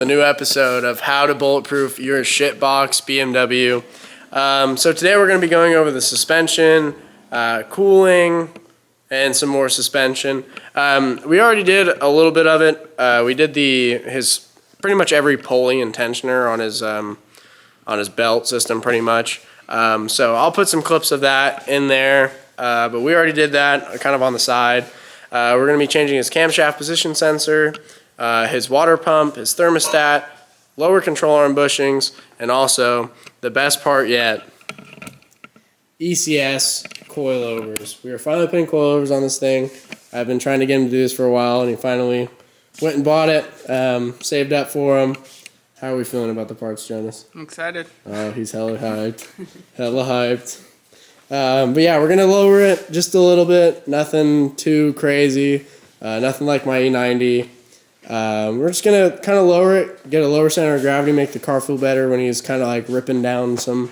A new episode of how to bulletproof your shitbox BMW. So today we're going to be going over the suspension, cooling, and some more suspension. We already did a little bit of it. We did his pretty much every pulley and tensioner on his belt system pretty much. So I'll put some clips of that in there, but we already did that kind of on the side. We're going to be changing his camshaft position sensor, his water pump, his thermostat, lower control arm bushings, and also the best part yet, ECS coilovers. We are finally putting coilovers on this thing. I've been trying to get him to do this for a while, and he finally went and bought it, saved up for him. How are we feeling about the parts, Jonas? I'm excited. Oh, he's hella hyped. Hella hyped. But yeah, we're going to lower it just a little bit. Nothing too crazy. Nothing like my E90. We're just going to kind of lower it, get a lower center of gravity, make the car feel better when he's kind of like ripping down some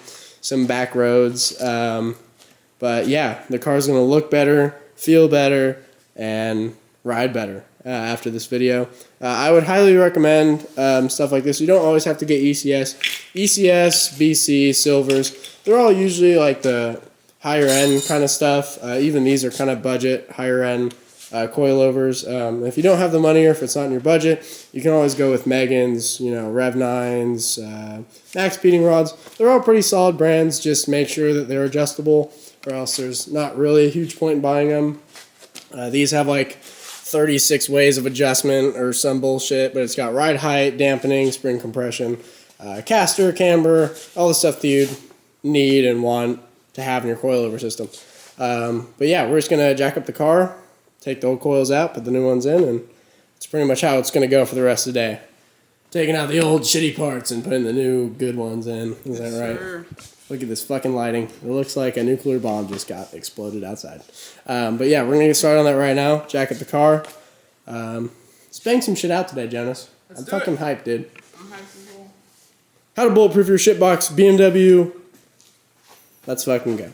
back roads. But yeah, the car's going to look better, feel better, and ride better after this video. I would highly recommend stuff like this. You don't always have to get ECS. ECS, BC, Silvers, they're all usually like the higher end kind of stuff. Even these are kind of budget, higher end coilovers. If you don't have the money or if it's not in your budget, you can always go with Megan's, Rev 9s, Max Speeding rods. They're all pretty solid brands. Just make sure that they're adjustable, or else there's not really a huge point in buying them. These have like 36 ways of adjustment or some bullshit, but it's got ride height, dampening, spring compression, caster, camber, all the stuff that you'd need and want to have in your coilover system. But yeah, we're just going to jack up the car, take the old coils out, put the new ones in, and it's pretty much how it's going to go for the rest of the day. Taking out the old shitty parts and putting the new good ones in. Is that right? Sure. Look at this fucking lighting. It looks like a nuclear bomb just got exploded outside. But yeah, we're going to get started on that right now. Jack up the car. Let's bang some shit out today, Jonas. I'm fucking hyped, dude. I'm hyped as well. How to bulletproof your shitbox BMW. Let's fucking go.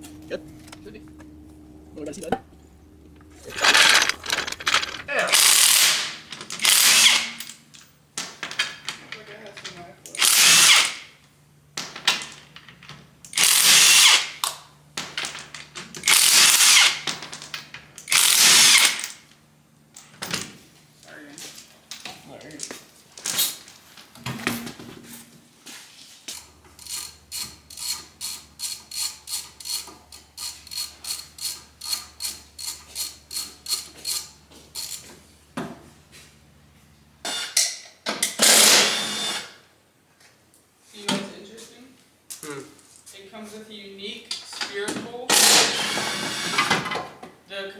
Good. What do I see, bud? You know what's interesting? It comes with a unique spherical. The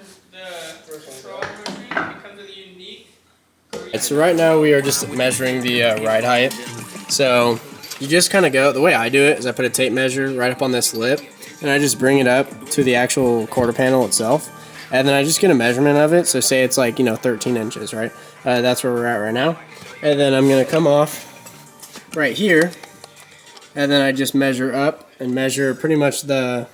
control motion, it comes with a unique. So right now we are just measuring the ride height. So you just kind of go, the way I do it is I put a tape measure right up on this lip, and I just bring it up to the actual quarter panel itself, and then I just get a measurement of it. So say it's like 13 inches, right? That's where we're at right now. And then I'm gonna come off right here, and then I just measure up and measure pretty much the,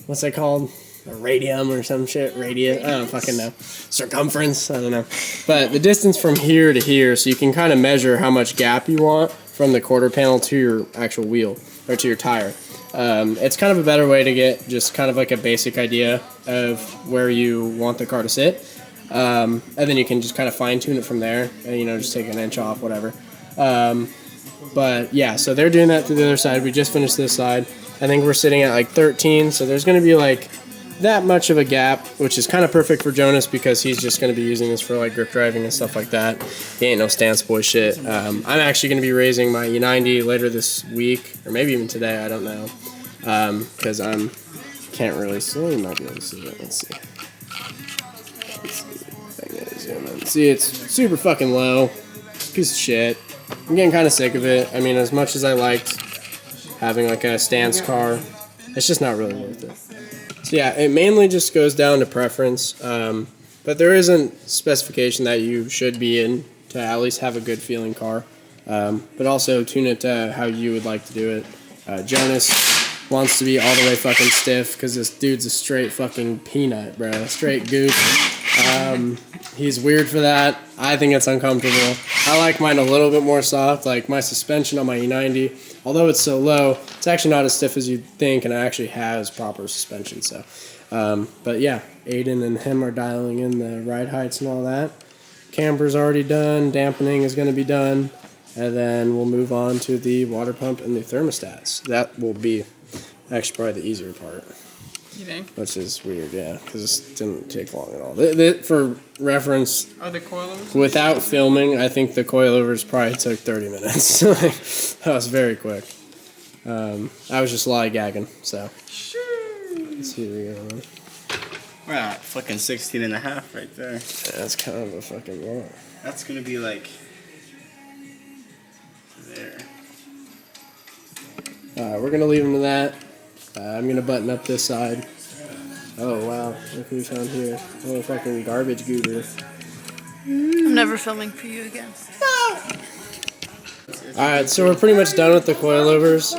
what's that called? A radium or some shit, radius, I don't fucking know. Circumference, I don't know. But the distance from here to here, so you can kind of measure how much gap you want from the quarter panel to your actual wheel, or to your tire. It's kind of a better way to get just kind of like a basic idea of where you want the car to sit. And then you can just kind of fine tune it from there, and just take an inch off, whatever. But yeah, so they're doing that to the other side. We just finished this side. I think we're sitting at like 13, so there's going to be like that much of a gap, which is kind of perfect for Jonas because he's just going to be using this for like grip driving and stuff like that. He ain't no stance boy shit. I'm actually going to be raising my E90 later this week, or maybe even today, I don't know, because can't really see. You might be able to see it. Let's see. See, it's super fucking low. Piece of shit. I'm getting kind of sick of it. I mean, as much as I liked having like a stance car. It's just not really worth it. So yeah, it mainly just goes down to preference. But there isn't specification that you should be in to at least have a good feeling car. But also tune it to how you would like to do it. Jonas wants to be all the way fucking stiff because this dude's a straight fucking peanut, bro. Straight goop. He's weird for that. I think it's uncomfortable. I like mine a little bit more soft. Like my suspension on my E90, although it's so low, it's actually not as stiff as you'd think, and it actually has proper suspension. So, but yeah, Aiden and him are dialing in the ride heights and all that. Camber's already done. Dampening is going to be done. And then we'll move on to the water pump and the thermostats. That will be actually probably the easier part. You think? Which is weird, yeah, because this didn't take long at all. For reference, Are the coilovers? without filming, I think the coilovers probably took 30 minutes. That was very quick. I was just lollygagging, so. Sure. Let's see what we got on. We're at fucking 16 and a half right there. Yeah, that's kind of a fucking lot. That's gonna be like there. Alright, we're gonna leave them to that. I'm gonna button up this side. Oh wow, look who we found here. Oh, fucking garbage goober. I'm never filming for you again. Alright, so we're pretty much done with the coilovers.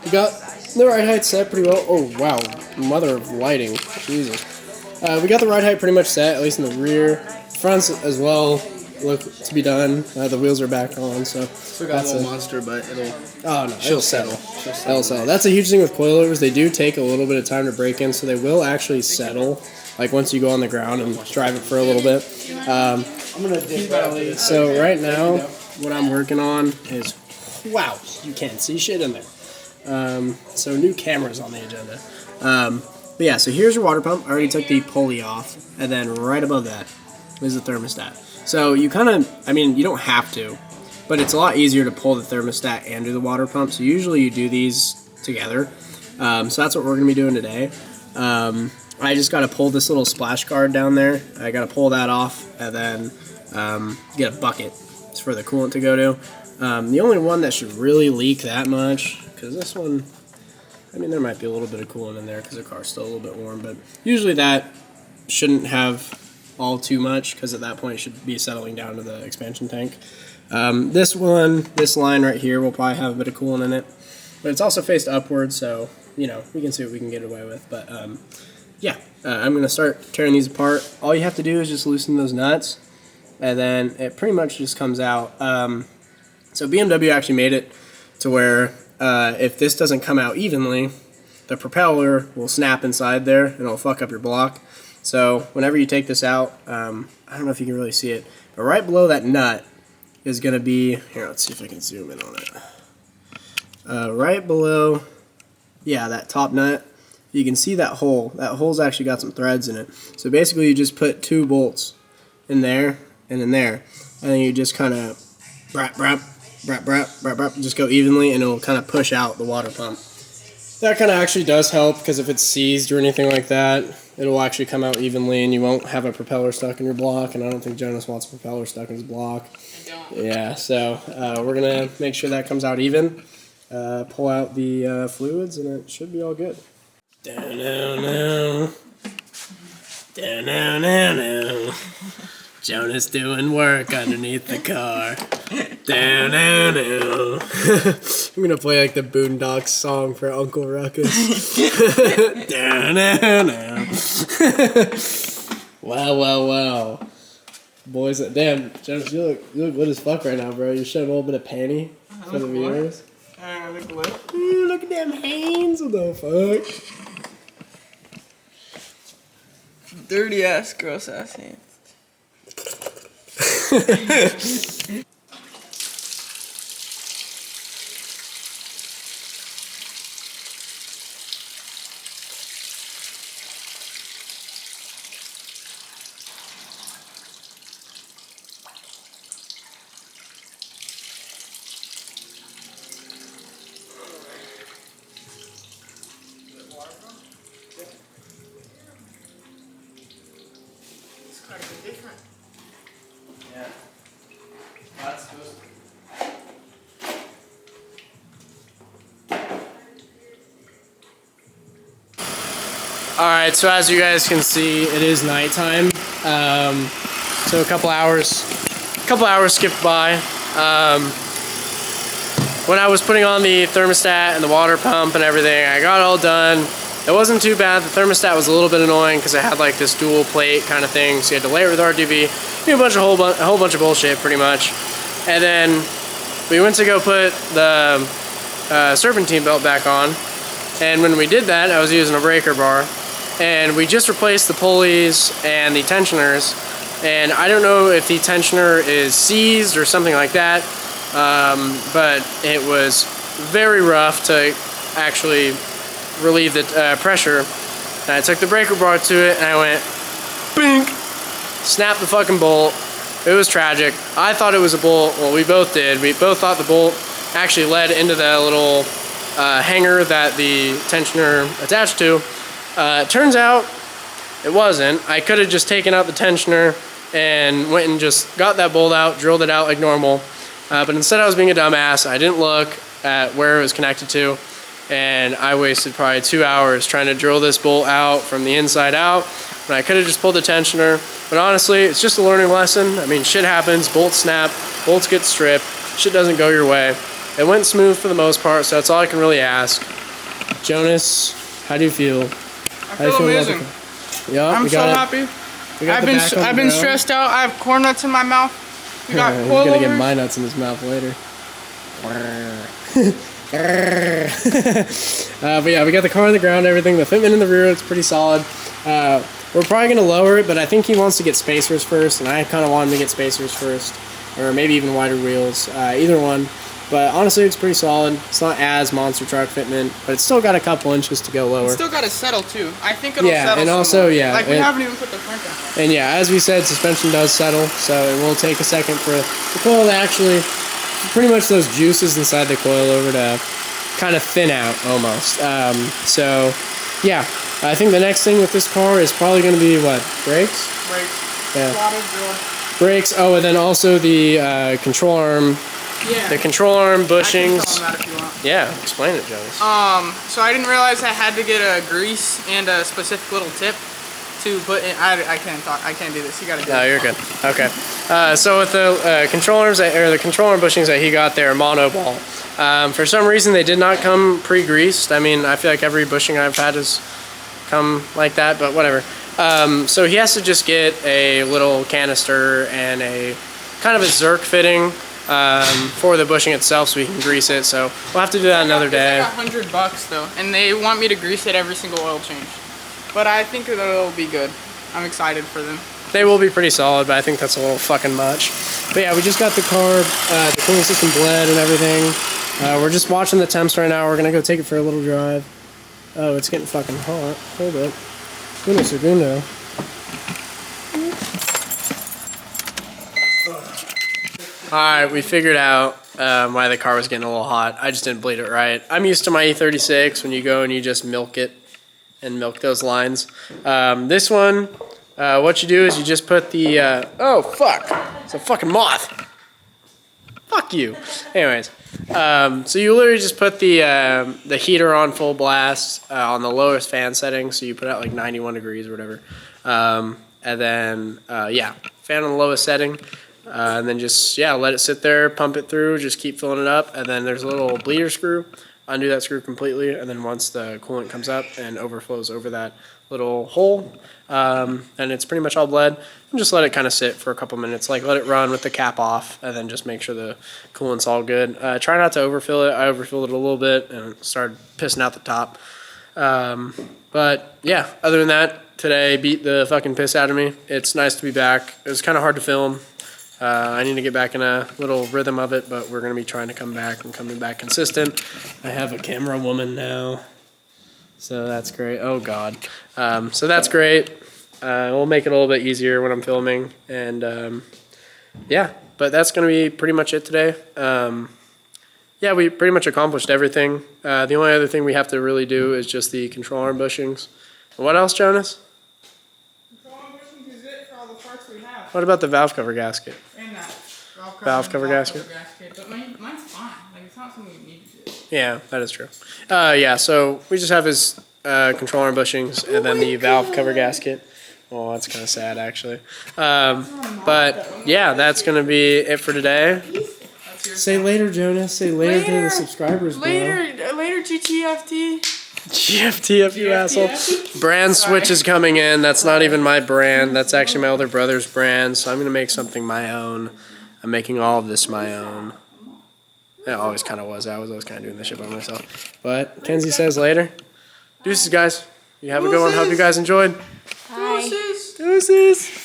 We got the ride height set pretty well. Oh wow, mother of lighting. Jesus. We got the ride height pretty much set, at least in the rear. Fronts as well look to be done. The wheels are back on, so. Still got a little monster, but it'll. Oh no, She'll settle. It'll settle. That's a huge thing with coilovers. They do take a little bit of time to break in, so they will actually settle. Like once you go on the ground and drive it for a little bit. I'm gonna dip out of this. So right now, what I'm working on is, wow, you can't see shit in there. So new cameras on the agenda. But yeah, so here's your water pump. I already took the pulley off, and then right above that is the thermostat. So you kind of, I mean, you don't have to, but it's a lot easier to pull the thermostat and do the water pump. So usually you do these together. So that's what we're going to be doing today. I just got to pull this little splash guard down there. I got to pull that off and then get a bucket for the coolant to go to. The only one that should really leak that much, because this one, I mean, there might be a little bit of coolant in there because the car's still a little bit warm, but usually that shouldn't have all too much because at that point it should be settling down to the expansion tank. This line right here will probably have a bit of coolant in it, but it's also faced upward, so you know we can see what we can get away with. But yeah, I'm gonna start tearing these apart. All you have to do is just loosen those nuts, and then it pretty much just comes out. So BMW actually made it to where if this doesn't come out evenly, the propeller will snap inside there and it'll fuck up your block. So whenever you take this out, I don't know if you can really see it, but right below that nut is going to be, here, let's see if I can zoom in on it. Right below, yeah, that top nut, you can see that hole. That hole's actually got some threads in it. So basically you just put 2 bolts in there and in there, and then you just kind of just go evenly, and it'll kind of push out the water pump. That kind of actually does help, because if it's seized or anything like that, it'll actually come out evenly and you won't have a propeller stuck in your block, and I don't think Jonas wants a propeller stuck in his block. I don't. Yeah, so we're going to make sure that comes out even, pull out the fluids, and it should be all good. Down. Jonas doing work underneath the car. Down. I'm gonna play like the Boondocks song for Uncle Ruckus. Down. Wow. Boys, damn, Jonas, you look good as fuck right now, bro. You showing a little bit of panty for the viewers. Look what? Ooh, look at them hands. What the fuck? Dirty ass, gross ass hands. It's quite a bit different. Yeah. Alright, so as you guys can see, it is nighttime. So a couple hours skipped by. When I was putting on the thermostat and the water pump and everything, I got it all done. It wasn't too bad. The thermostat was a little bit annoying because it had like this dual plate kind of thing, so you had to layer it with RGB, do a whole bunch of bullshit pretty much. And then we went to go put the serpentine belt back on, and when we did that, I was using a breaker bar, and we just replaced the pulleys and the tensioners, and I don't know if the tensioner is seized or something like that, but it was very rough to actually relieve the pressure. And I took the breaker bar to it and I went bink, snapped the fucking bolt. It was tragic. I thought it was a bolt. Well, we both did. We both thought the bolt actually led into the little hanger that the tensioner attached to. Turns out it wasn't. I could have just taken out the tensioner and went and just got that bolt out, drilled it out like normal. But instead I was being a dumbass. I didn't look at where it was connected to, and I wasted probably 2 hours trying to drill this bolt out from the inside out when I could have just pulled the tensioner. But honestly, it's just a learning lesson. I mean, shit happens, bolts snap, bolts get stripped, shit doesn't go your way. It went smooth for the most part, so that's all I can really ask. Jonas, how do you feel? I feel amazing. I'm so happy. I've been stressed out. I have corn nuts in my mouth. We got He's gonna get my nuts in his mouth later. But yeah, we got the car on the ground, everything. The fitment in the rear, it's pretty solid. We're probably gonna lower it, but I think he wants to get spacers first, and I kind of want him to get spacers first, or maybe even wider wheels, either one. But honestly, it's pretty solid. It's not as monster truck fitment, but it's still got a couple inches to go lower. It's still got to settle too. I think it'll settle. Yeah, and also, yeah. Like, we haven't even put the front down. And yeah, as we said, suspension does settle, so it will take a second for the coil to actually, pretty much those juices inside the coil over to kind of thin out almost. So yeah, I think the next thing with this car is probably going to be what? Brakes? Brakes. Yeah. Throttle, drill. Brakes. Oh, and then also the control arm. Yeah. The control arm bushings. I can tell them that if you want. Yeah, explain it, Jonas. So I didn't realize I had to get a grease and a specific little tip to put in. I can't talk. I can't do this. You gotta do it. No, you're good. Okay. So with the control arms or the control arm bushings that he got there, mono ball. For some reason, they did not come pre-greased. I mean, I feel like every bushing I've had has come like that, but whatever. So he has to just get a little canister and a kind of a Zerk fitting for the bushing itself, so we can grease it. So we'll have to do that another day. It's like $100 though, and they want me to grease it every single oil change. But I think it'll be good. I'm excited for them. They will be pretty solid, but I think that's a little fucking much. But yeah, we just got the car, the cooling system bled and everything. We're just watching the temps right now. We're gonna go take it for a little drive. Oh, it's getting fucking hot. Hold up. Uno segundo. Alright, we figured out why the car was getting a little hot. I just didn't bleed it right. I'm used to my E46 when you go and you just milk it and milk those lines. This one, what you do is you just put the... oh, fuck. It's a fucking moth. Fuck you. Anyways, so you literally just put the heater on full blast on the lowest fan setting. So you put it at like 91 degrees or whatever. And then, yeah, fan on the lowest setting. And then just, yeah, let it sit there, pump it through, just keep filling it up. And then there's a little bleeder screw. Undo that screw completely. And then once the coolant comes up and overflows over that little hole, and it's pretty much all bled, and just let it kind of sit for a couple minutes. Like, let it run with the cap off, and then just make sure the coolant's all good. Try not to overfill it. I overfilled it a little bit and started pissing out the top. But, yeah, other than that, today beat the fucking piss out of me. It's nice to be back. It was kind of hard to film. I need to get back in a little rhythm of it, but we're going to be trying to come back and coming back consistent. I have a camera woman now, so that's great. Oh, God. So that's great. We'll make it a little bit easier when I'm filming. And, yeah, but that's going to be pretty much it today. Yeah, we pretty much accomplished everything. The only other thing we have to really do is just the control arm bushings. What else, Jonas? What about the valve cover gasket? And that valve cover gasket? But mine's fine. Like, it's not something you need to do. Yeah, that is true. Yeah, so we just have his controller and bushings, and then the valve cover gasket. Well, that's kind of sad, actually. But yeah, that's gonna be it for today. Say later, Jonas. Say later to the subscribers, bro. Later, GTFT. GFTF, you asshole. Brand switch is coming in. That's not even my brand. That's actually my older brother's brand. So I'm going to make something my own. I'm making all of this my own. It always kind of was. I was always kind of doing this shit by myself. But Kenzie says later. Deuces, guys. You have a good one. Hope you guys enjoyed. Bye. Deuces.